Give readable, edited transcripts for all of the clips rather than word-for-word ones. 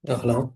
Hello.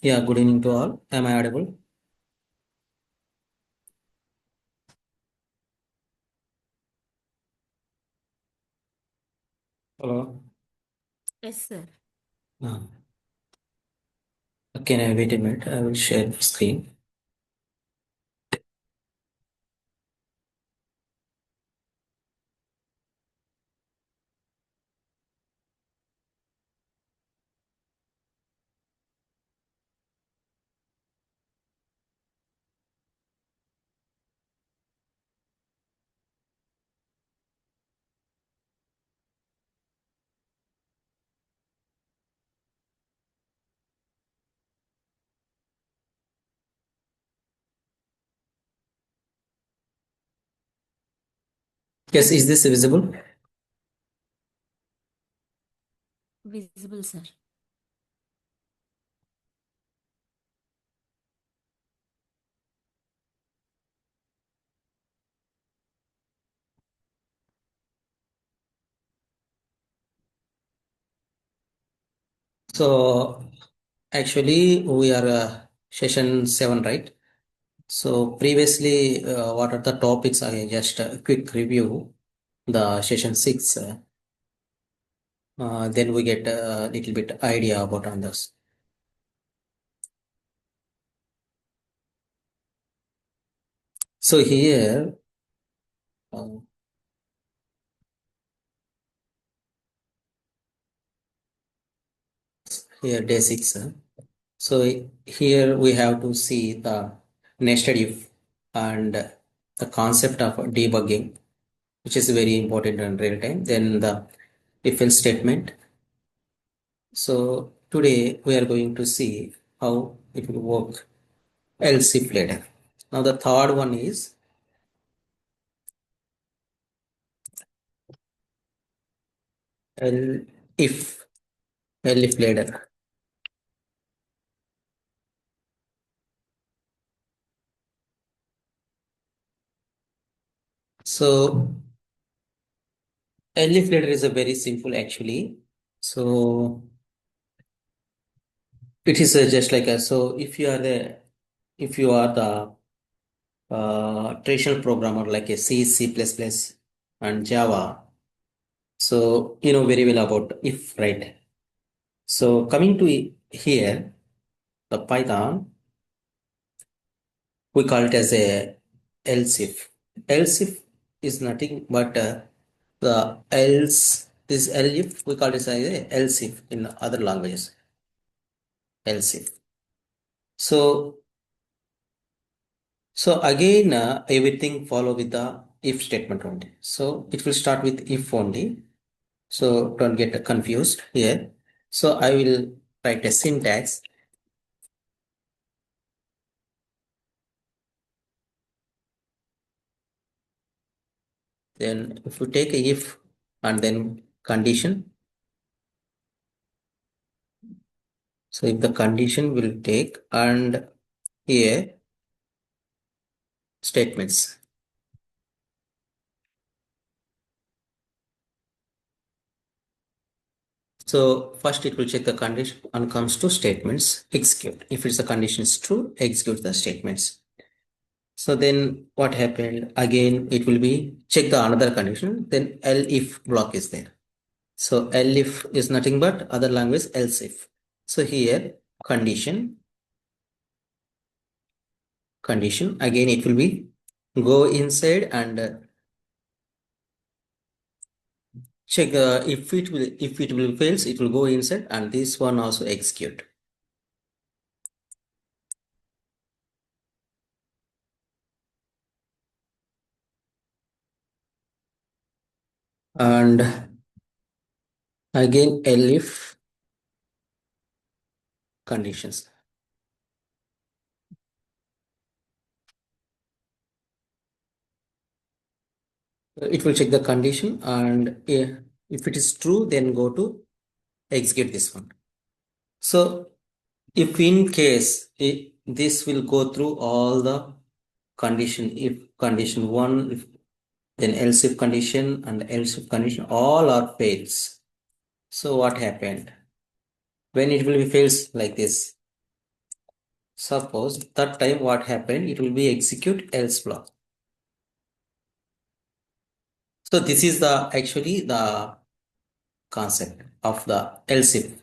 Yeah, good evening to all. Am I audible? Hello. Yes, sir. Uh, can I wait a minute? I will share the screen. Yes, is this visible? Visible, sir. So actually we are session 7, right? So previously, what are the topics? I just a quick review. The session 6. Then we get a little bit idea about others. So uh, here day 6. So here we have to see the nested if and the concept of debugging, which is very important in real time. Then the if else statement. So today we are going to see how it will work else if later. Now the third one is L if L if later. So L if later is a very simple actually. So it is just like a, so if you are the traditional programmer like a C, C++, and Java, so you know very well about if, right? So coming to here, the Python, we call it as a else if. Else if is nothing but the else, this else if we call it as a else if in other languages, else if. So so again, everything follow with the if statement only. So it will start with if only. So don't get confused here. So I will write a syntax. Then if you take a if and then condition. So if the condition will take and here statements. So first it will check the condition and comes to statements, execute. If it's the condition is true, execute the statements. So then what happened? Again, it will be check the another condition, then L if block is there. So L if is nothing but other language else if. So here condition again it will be go inside and check if it will fails, it will go inside and this one also execute. And again elif conditions. It will check the condition and if it is true, then go to execute this one. So if in case this will go through all the condition, if condition one, if, then else if condition and else if condition, all are fails. So what happened? When it will be fails like this, suppose that time what happened, it will be execute else block. So this is the actually the concept of the else if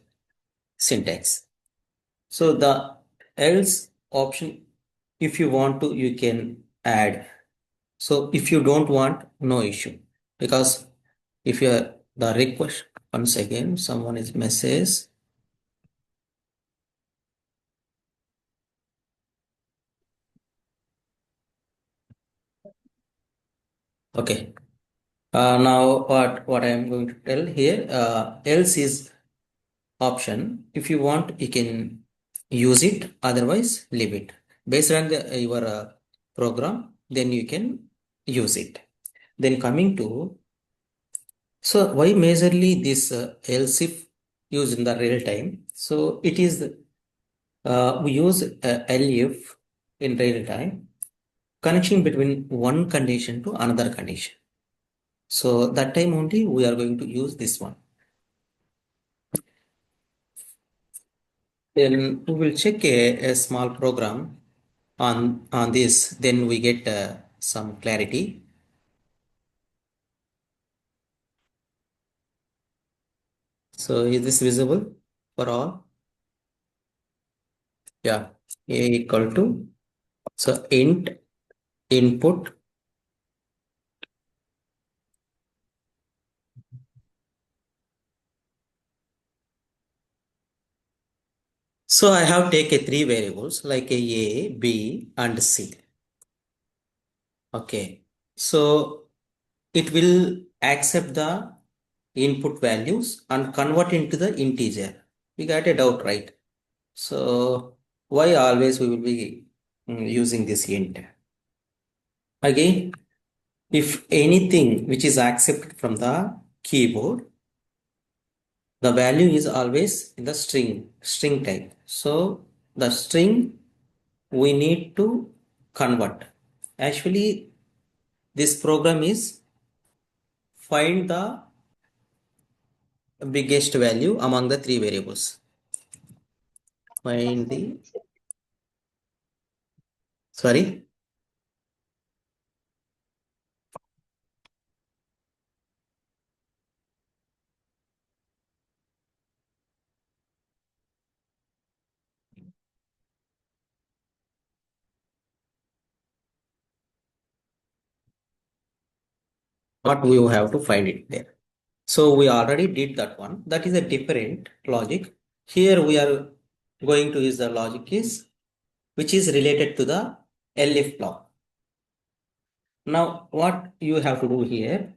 syntax. So the else option, if you want to, you can add. So if you don't want, no issue. Because if you're the request, once again, someone is message. Okay. Now what I am going to tell here, else is option. If you want, you can use it. Otherwise, leave it. Based on your program, then you can use it. Then coming to, so why majorly this else if used in the real time? So it is we use elif in real time connection between one condition to another condition. So that time only we are going to use this one. Then we will check a small program on this. Then we get some clarity. So is this visible for all? Yeah. A equal to, so int input. So I have taken three variables like a, B, and C. Okay. So it will accept the input values and convert into the integer. We got a doubt, right? So why always we will be using this int? Again, if anything which is accepted from the keyboard, the value is always in the string type. So the string we need to convert. Actually, this program is find the biggest value among the three variables. find the, sorry, what we have to find it there. So we already did that one. That is a different logic. Here we are going to use the logic is which is related to the elif block. Now what you have to do here.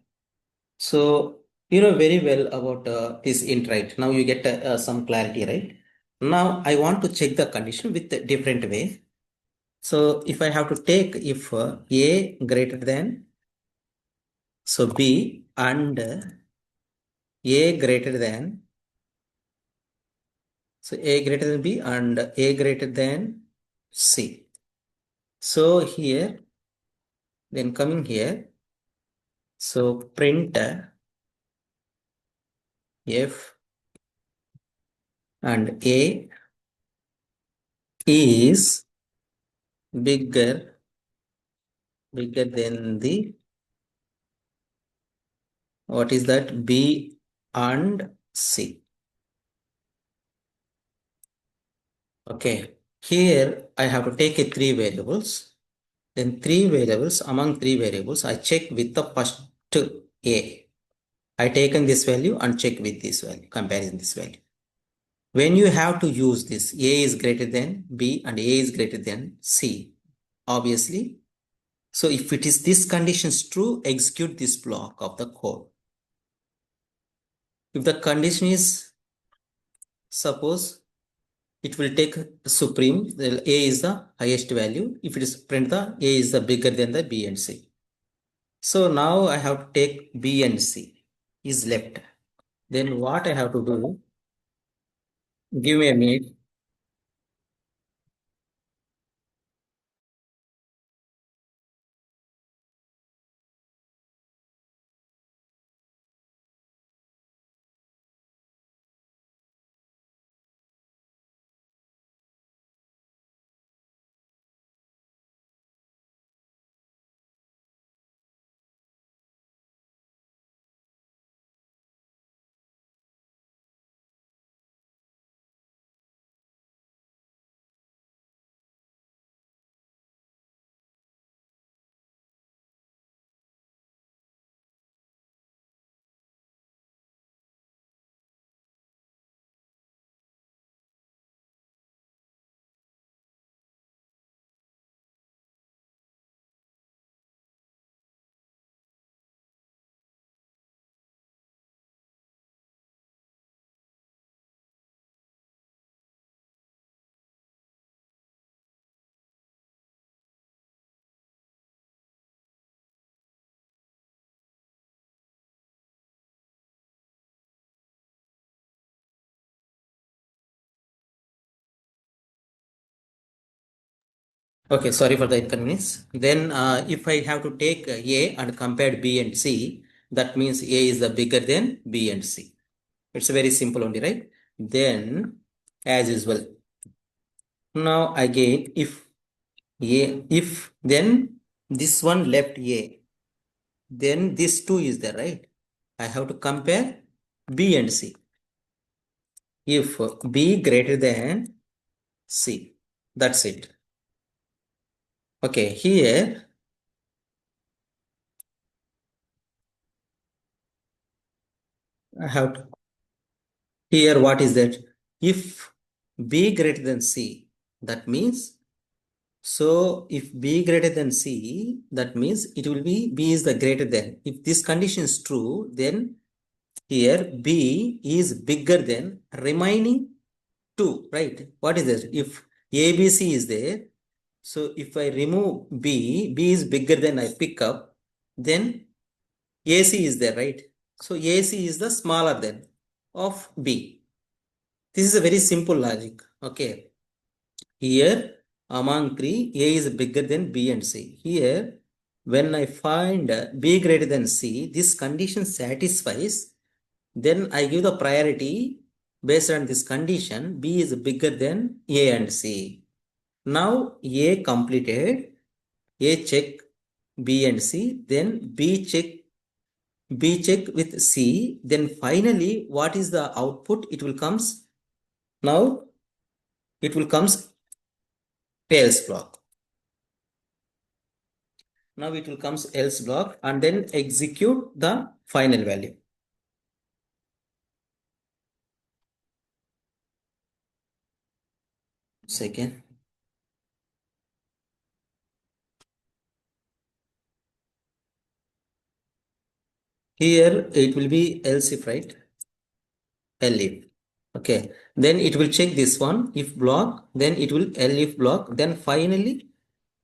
So you know very well about this int, right? Now you get some clarity, right? Now I want to check the condition with a different way. So if I have to take if a greater than so b and a greater than so a greater than b and a greater than c. So here then coming here so print f and a is bigger than the what is that b and c. Okay, here I have to take a three variables. Then three variables, among three variables, I check with the first a. I taken this value and check with this value, comparison this value. When you have to use this, a is greater than b and a is greater than c, obviously. So if it is this condition is true, execute this block of the code. If the condition is, suppose it will take supreme, the a is the highest value. If it is print the a is the bigger than the b and c. So now I have to take b and c is left. Then what I have to do, give me a minute. Okay, sorry for the inconvenience. Then if I have to take A and compare B and C, that means A is the bigger than B and C. It's very simple only, right? Then as usual. Now again, if then this one left A, then this two is there, right? I have to compare B and C. If B greater than C, that's it. Okay, here I have to, here what is that? If B greater than C, that means, so if B greater than C, that means it will be B is the greater than. If this condition is true, then here B is bigger than remaining two, right? What is that? If ABC is there, so if I remove B is bigger than I pick up, then AC is there, right? So AC is the smaller than of B. This is a very simple logic. Okay. Here among three, A is bigger than B and C. Here, when I find B greater than C, this condition satisfies, then I give the priority Based on this condition, B is bigger than A and C. Now A completed, A check B and C, then B check with C, then finally what is the output? It will comes now it will comes else block. Now it will comes else block and then execute the final value. Second. Here it will be else if, right? Elif. Okay. Then it will check this one. If block, then it will elif block. Then finally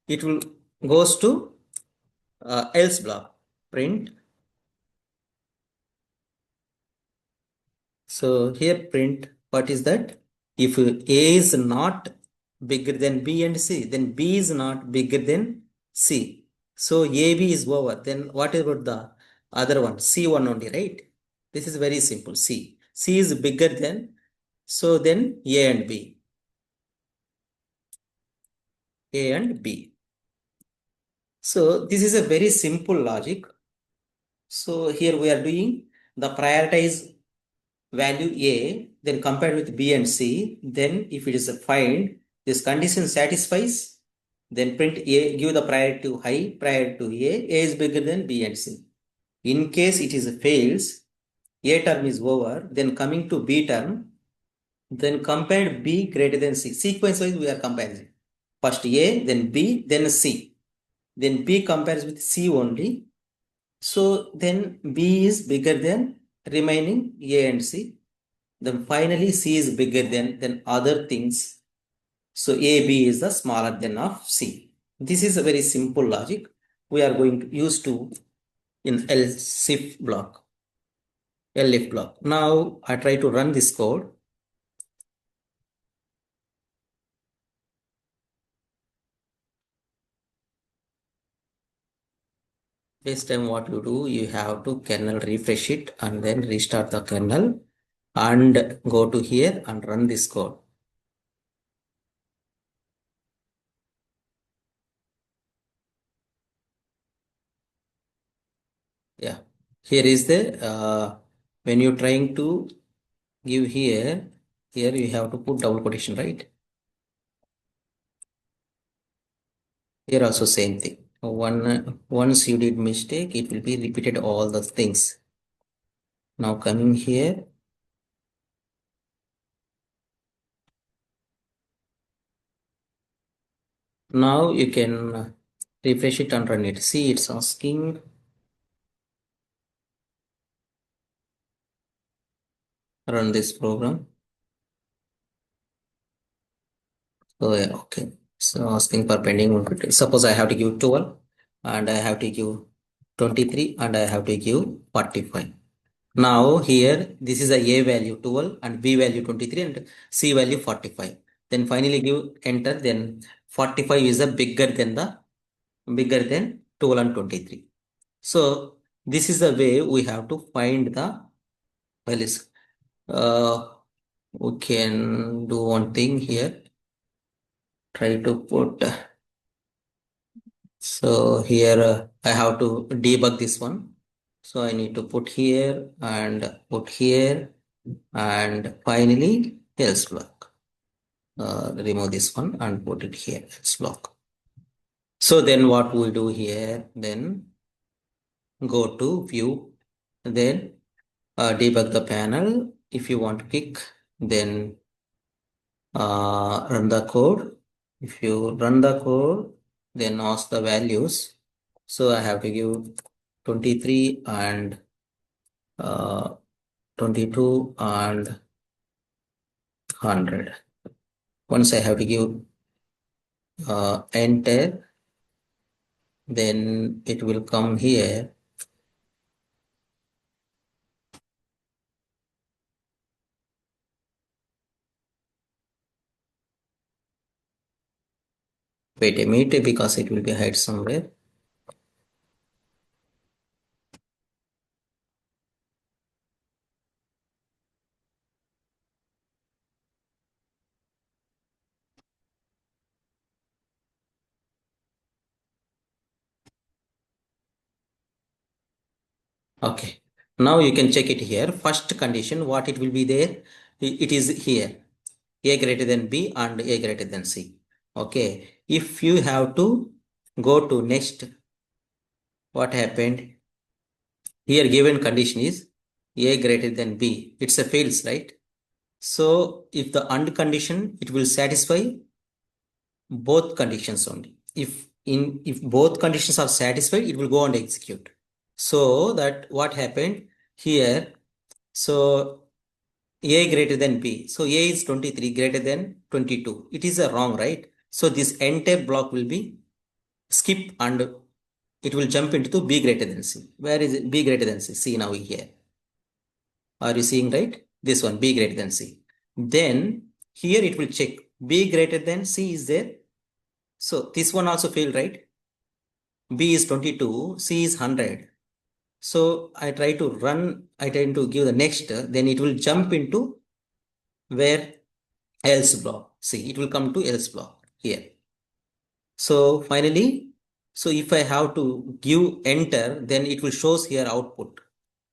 it will goes to else block. Print. So here print, what is that? If A is not bigger than B and C, then B is not bigger than C. So AB is over. Then what about the other one? C1 only, right? This is very simple. C. C is bigger than, so then A and B. A and B. So this is a very simple logic. So here we are doing the prioritize value A, then compared with B and C, then if it is a find, this condition satisfies, then print A, give the priority to high, priority to A is bigger than B and C. In case it is a fails, A term is over, then coming to B term, then compare B greater than C. Sequence wise we are comparing. First A, then B, then C. Then B compares with C only. So then B is bigger than remaining A and C. Then finally C is bigger than other things. So A, B is the smaller than of C. This is a very simple logic we are going to use to in else if block, elif block. Now I try to run this code. This time what you do, you have to kernel refresh it and then restart the kernel and go to here and run this code. Yeah, here is the when you're trying to give here you have to put double quotation, right? Here also same thing. Once you did mistake, it will be repeated all the things. Now coming here, now you can refresh it and run it. See, it's asking run this program. So yeah, okay. So asking for pending one. Suppose I have to give 12 and I have to give 23 and I have to give 45. Now here this is a value 12 and B value 23 and C value 45. Then finally give enter, then 45 is a bigger than 12 and 23. So this is the way we have to find the values. We can do one thing here. Try to put, so here I have to debug this one. So I need to put here and put here and finally else block. Remove this one and put it here, else block. So then what we do here, then go to view, then debug the panel. If you want to pick, then run the code. If you run the code, then ask the values. So I have to give 23 and uh, 22 and 100. Once I have to give enter, then it will come here. Wait a minute, because it will be hide somewhere. Okay. Now you can check it here. First condition, what it will be there? It is here. A greater than B and A greater than C. Okay. If you have to go to next, what happened? Here given condition is A greater than B. It's a fails, right? So if the AND condition, it will satisfy both conditions only. If both conditions are satisfied, it will go and execute. So that what happened here? So A greater than B. So A is 23 greater than 22. It is a wrong, right? So this entire block will be skip and it will jump into B greater than C. Where is it? B greater than C. See now here. Are you seeing right? This one, B greater than C. Then here it will check B greater than C is there. So this one also failed, right? B is 22, C is 100. So I try to run, I try to give the next, then it will jump into where else block. See, it will come to else block here. So finally, so if I have to give enter, then it will shows here output.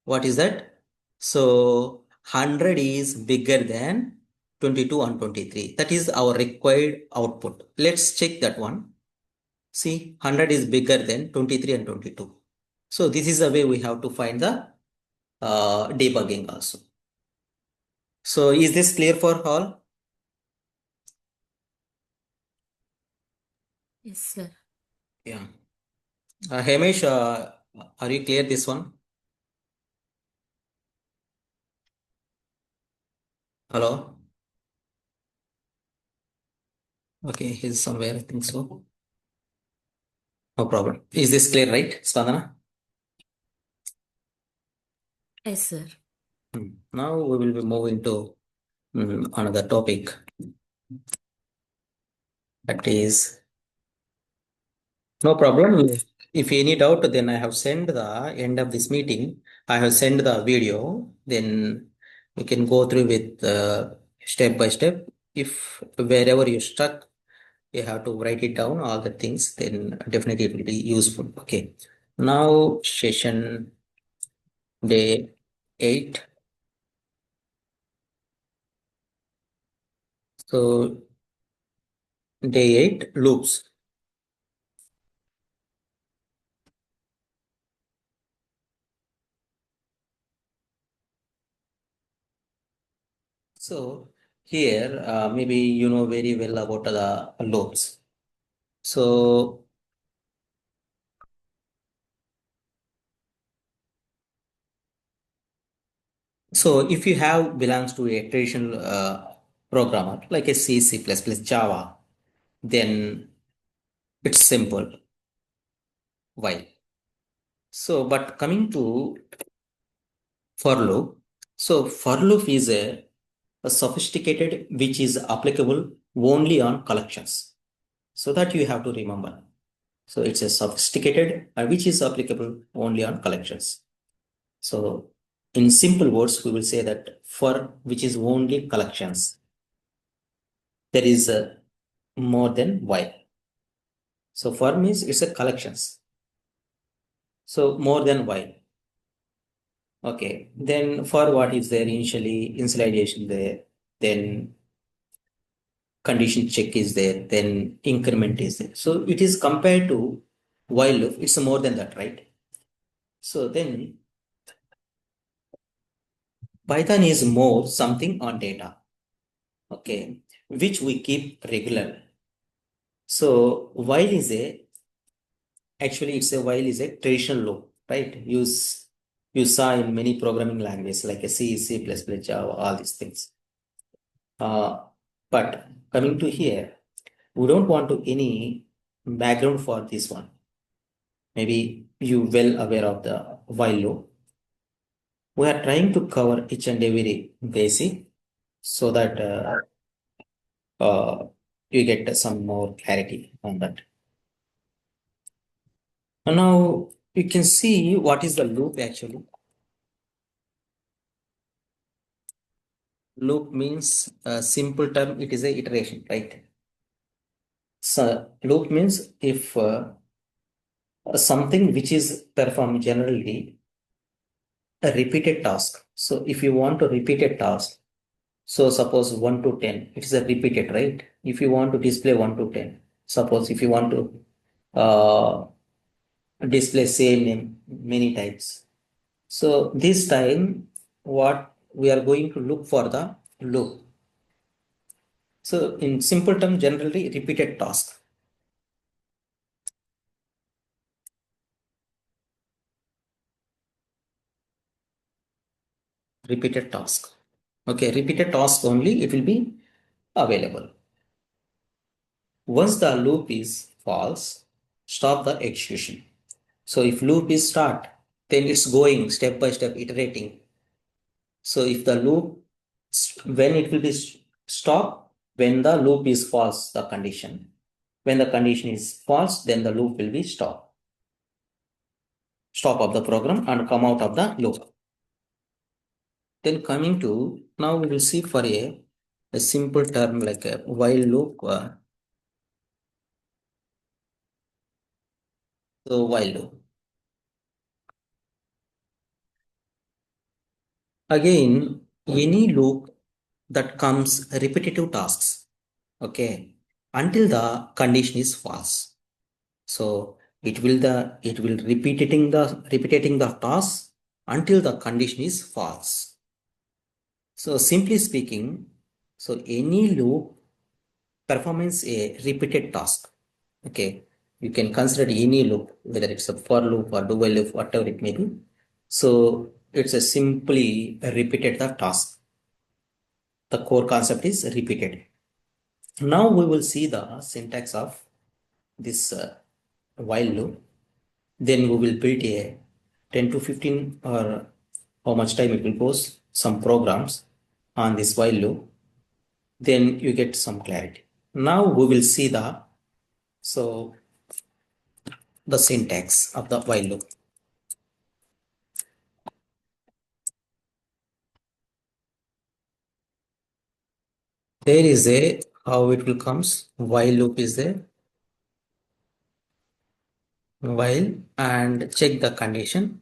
What is that? So 100 is bigger than 22 and 23. That is our required output. Let's check that one. See, 100 is bigger than 23 and 22. So this is the way we have to find the debugging also. So is this clear for all? Yes, sir. Yeah. Hamish, are you clear this one? Hello? Okay, he's somewhere, I think so. No problem. Is this clear, right, Spandana? Yes, sir. Now we will be moving to another topic. That is, no problem. If any doubt, then I have sent the end of this meeting. I have sent the video. Then you can go through with step by step. If wherever you stuck, you have to write it down, all the things, then definitely it will be useful. Okay. Now session day 8. So day 8 loops. So here, maybe you know very well about the loops. So, so if you have belongs to a traditional programmer like a C, C++, Java, then it's simple. Why? So, but coming to for loop, so for loop is a sophisticated which is applicable only on collections. So that you have to remember. So it's a sophisticated which is applicable only on collections. So in simple words, we will say that for which is only collections, there is a more than while. So for means it's a collections. So more than while. Okay. Then for what is there initially, initialization there, then condition check is there, then increment is there. So it is compared to while loop, it's more than that, right? So then Python is more something on data, okay, which we keep regular. So while is a actually it's a while is a traditional loop, right? You saw in many programming languages like a C, C++, Java, all these things. But coming to here, we don't want to any background for this one. Maybe you well aware of the while loop. We are trying to cover each and every basic so that uh, you get some more clarity on that. And now you can see what is the loop actually. Loop means a simple term, it is a iteration, right? So loop means if something which is performed generally a repeated task. So if you want to repeat a task, so suppose 1 to 10, it is a repeated, right? If you want to display 1 to 10, suppose if you want to uh, display same name many times. So this time, what we are going to look for the loop. So in simple term, generally repeated task, repeated task. Okay, repeated task only, it will be available. Once the loop is false, stop the execution. So if loop is start, then it's going step by step, iterating. So if the loop, when it will be stop, when the loop is false, the condition. When the condition is false, then the loop will be stop. Stop of the program and come out of the loop. Then coming to, now we will see for a simple term like a while loop. So while loop. Again, any loop that comes repetitive tasks, okay, until the condition is false. So it will repeating the task until the condition is false. So simply speaking, so any loop performs a repeated task. Okay, you can consider any loop, whether it's a for loop or do while loop, whatever it may be. So it's a simply repeated the task. The core concept is repeated. Now we will see the syntax of this while loop. Then we will build a 10 to 15 or how much time it will goes some programs on this while loop. Then you get some clarity. Now we will see so the syntax of the while loop. There is a how it will comes while loop is there while and check the condition.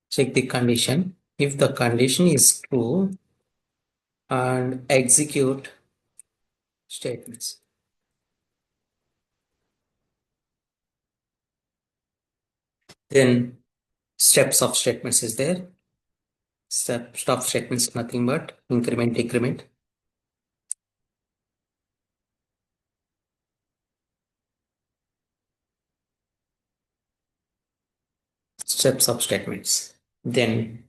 Check the condition. If the condition is true and execute statements. Then steps of statements is there. Stop statements nothing but increment, decrement. Steps of statements. Then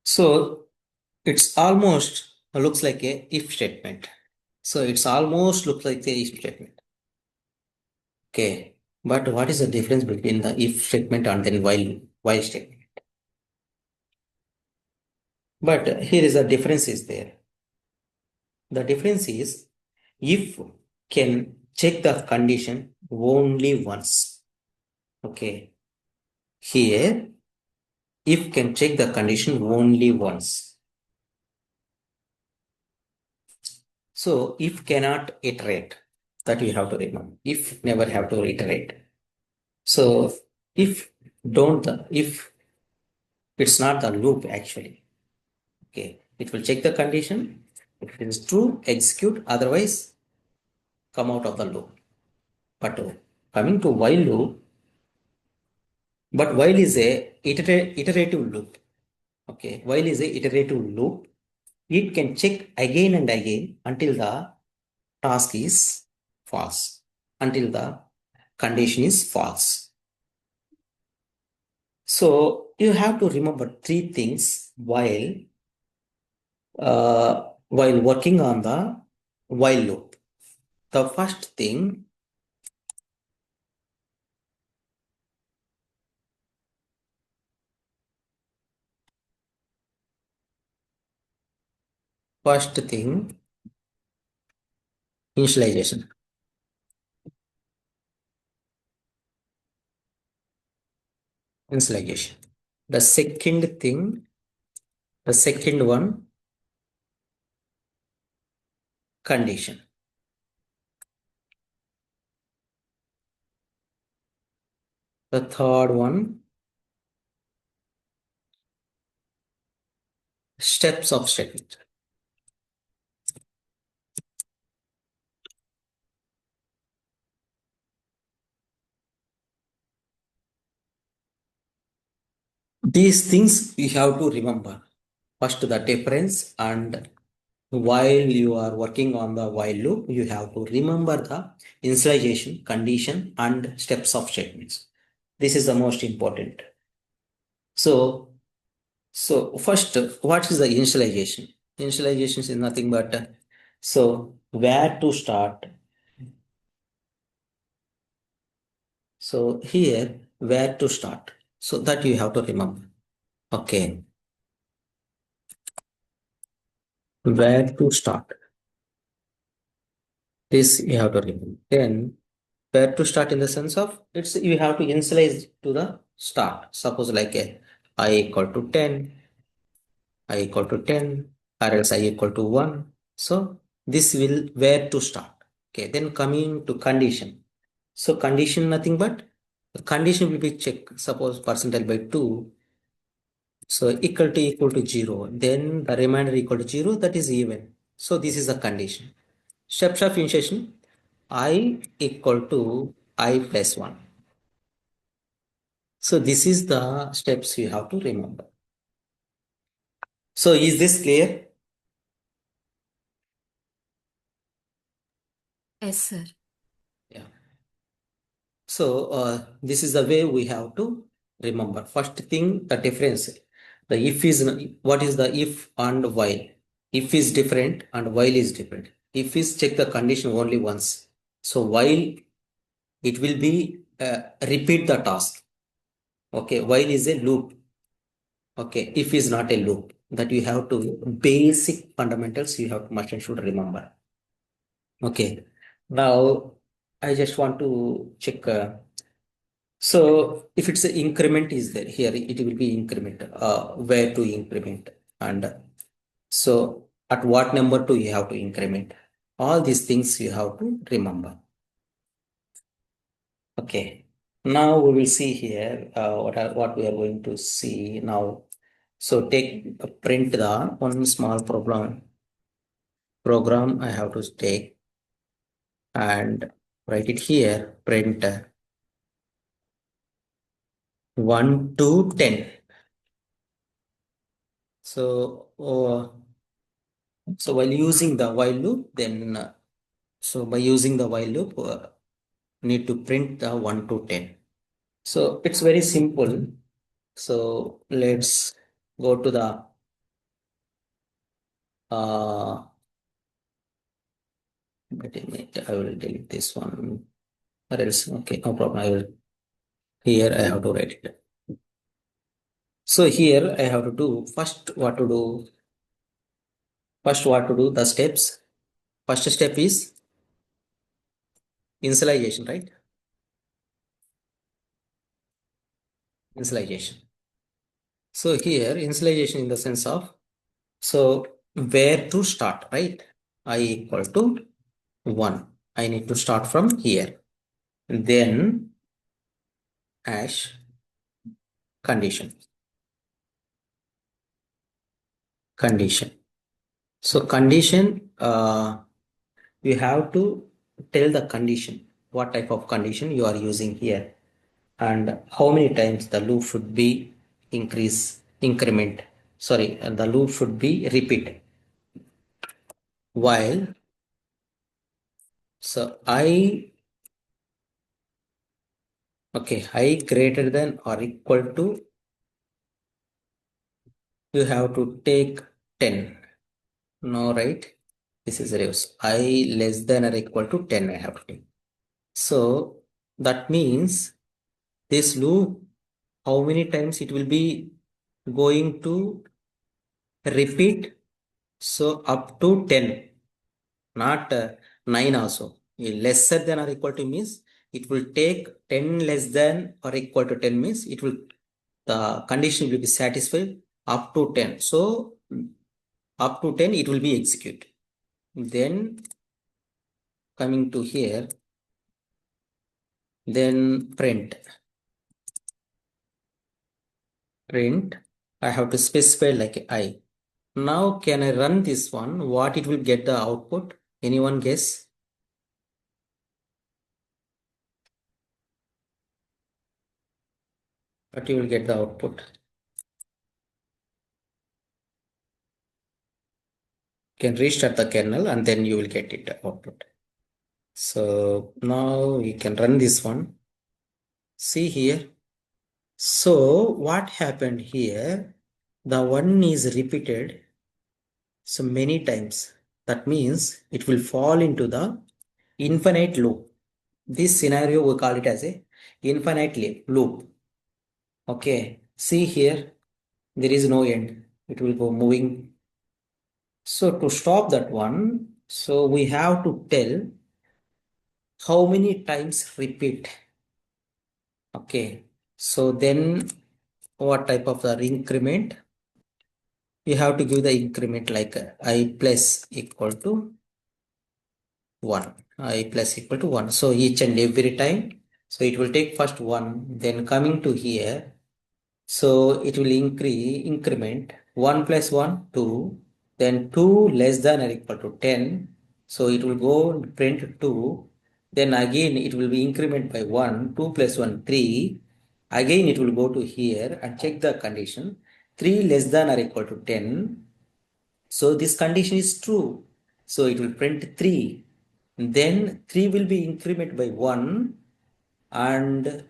so it's almost looks like a if statement. So it's almost looks like the if statement. Okay. But what is the difference between the if statement and then while statement? But here is the difference is there. The difference is if can check the condition only once. Okay. Here, if can check the condition only once. So if cannot iterate, that you have to remember. If never have to iterate. So if don't if it's not the loop actually. Okay. It will check the condition. If it is true, execute. Otherwise, come out of the loop. But coming to while loop, but while is a iterative loop. Okay, while is a iterative loop, it can check again and again until the task is false, until the condition is false. So you have to remember three things while working on the while loop. The first thing, initialization. Initialization. The second thing, the second one, condition. The third one, steps of statement. These things you have to remember. First, the difference, and while you are working on the while loop, you have to remember the initialization, condition, and steps of statements. This is the most important. So, first, what is the initialization? Initialization is nothing but so where to start. So here, where to start. So that you have to remember. Okay, where to start. This you have to remember. Then where to start in the sense of it's you have to initialize to the start. Suppose like a I equal to 10, I equal to 10, or else I equal to 1. So this will where to start. Okay, then coming to condition. So condition nothing but the condition will be check. Suppose percentile by 2. So equal to 0. Then the remainder equal to 0, that is even. So this is the condition. Steps of initiation, I equal to I plus 1. So this is the steps you have to remember. So is this clear? Yes, sir. Yeah. So this is the way we have to remember. First thing, the difference. The if is what is the if and while. If is different and while is different. If is check the condition only once. So while it will be repeat the task. Okay, while is a loop. Okay, if is not a loop, that you have to basic fundamentals you have to must and should remember. Okay, now I just want to check. So if it's an increment is there here, it will be increment. Where to increment, and so at what number to you have to increment. All these things you have to remember. Okay. Now we will see here what we are going to see now. So take print the one small program I have to take and write it here. Print 1 to 10. So so while using the while loop, then so by using the while loop, need to print the 1 to 10. So it's very simple. So let's go to the uh, wait a minute, I will delete this one or else. Okay, no problem. I will here I have to write it. So here I have to do first what to do. First what to do the steps. First step is initialization, right? Initialization. So here initialization in the sense of so where to start, right? I equal to 1. I need to start from here. Then hash condition. Condition. So condition, you have to tell the condition, what type of condition you are using here, and how many times the loop should be increment. Sorry, the loop should be repeat. While so I greater than or equal to, you have to take 10. No, right? This is reverse. I less than or equal to 10 I have to take. So that means this loop, how many times it will be going to repeat? So up to 10, not 9 also. Lesser than or equal to means it will take 10 less than or equal to 10 means it will the condition will be satisfied up to 10. So up to 10 it will be executed. Then coming to here, then print print. I have to specify like I. Now can I run this one? What it will get the output? Anyone guess? But you will get the output. You can restart the kernel and then you will get it output. So now you can run this one. See here. So what happened here? The one is repeated so many times. That means it will fall into the infinite loop. This scenario we call it as a infinite loop. Okay. See here, there is no end. It will go moving. So to stop that one, so we have to tell how many times repeat. Okay. So then what type of the increment? You have to give the increment like I plus equal to 1. I plus equal to 1. So each and every time. So it will take first 1. Then coming to here. So it will increment 1 plus 1, 2. Then 2 less than or equal to 10. So it will go and print 2. Then again it will be increment by 1. 2 plus 1, 3. Again it will go to here and check the condition. 3 less than or equal to 10. So this condition is true. So it will print 3. Then 3 will be increment by 1 and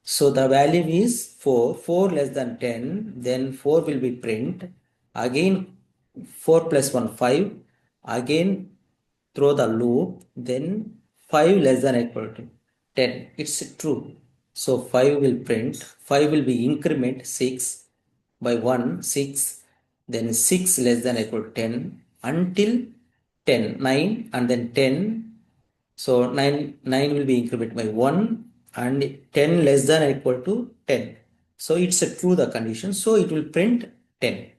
so the value is 4. 4 less than 10. Then 4 will be print. Again 4 plus 1 5. Again throw the loop. Then 5 less than equal to 10. It's true. So 5 will print. 5 will be increment 6 by 1 6. Then 6 less than equal to 10 until 10 9 and then 10. So 9 will be increment by 1 and 10 less than or equal to 10. So it's a true the condition. So it will print 10.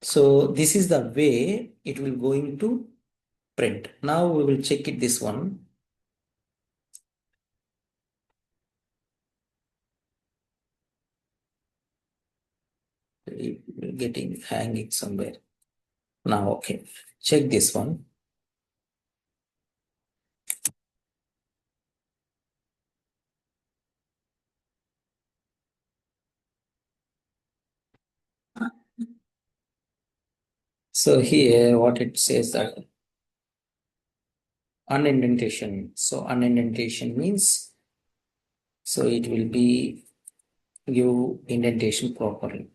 So this is the way it will going to print. Now we will check it this one. It will getting hanging somewhere. Now okay. Check this one. So here what it says that unindentation. So unindentation means so it will be give indentation properly.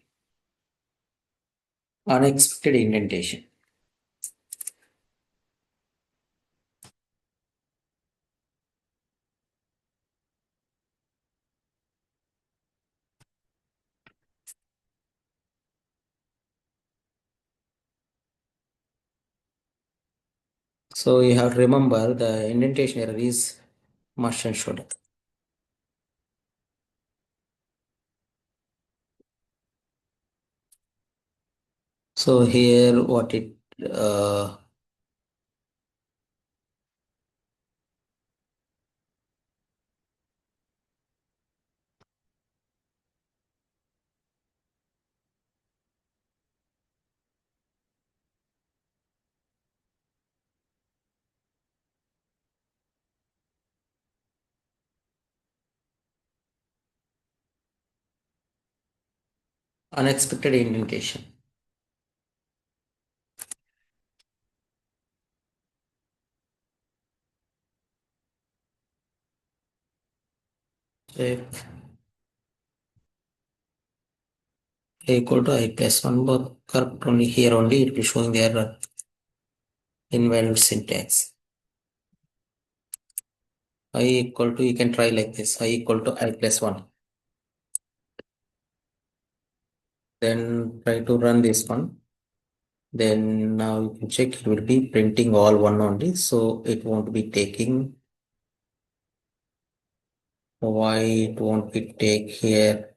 Unexpected indentation. So you have to remember the indentation error is must and should. So here what it unexpected indentation. Check A equal to I plus 1, but correct only here only it will showing the error invalid syntax. I equal to you can try like this. I equal to I plus 1. Then try to run this one. Then now you can check it will be printing all one only. So it won't be taking. Why it won't be take here?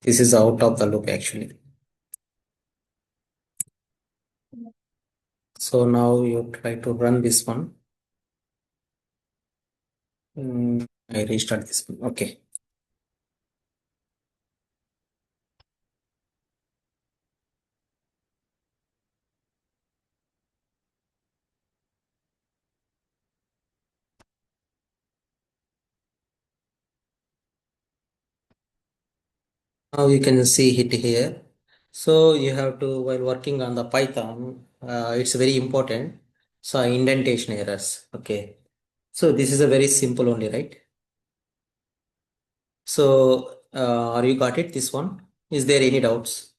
This is out of the loop actually. So now you try to run this one. I restart this one. Okay. Now you can see it here. So you have to, while working on the Python, it's very important. So indentation errors. Okay. So this is a very simple only, right? So are you got it? This one? Is there any doubts?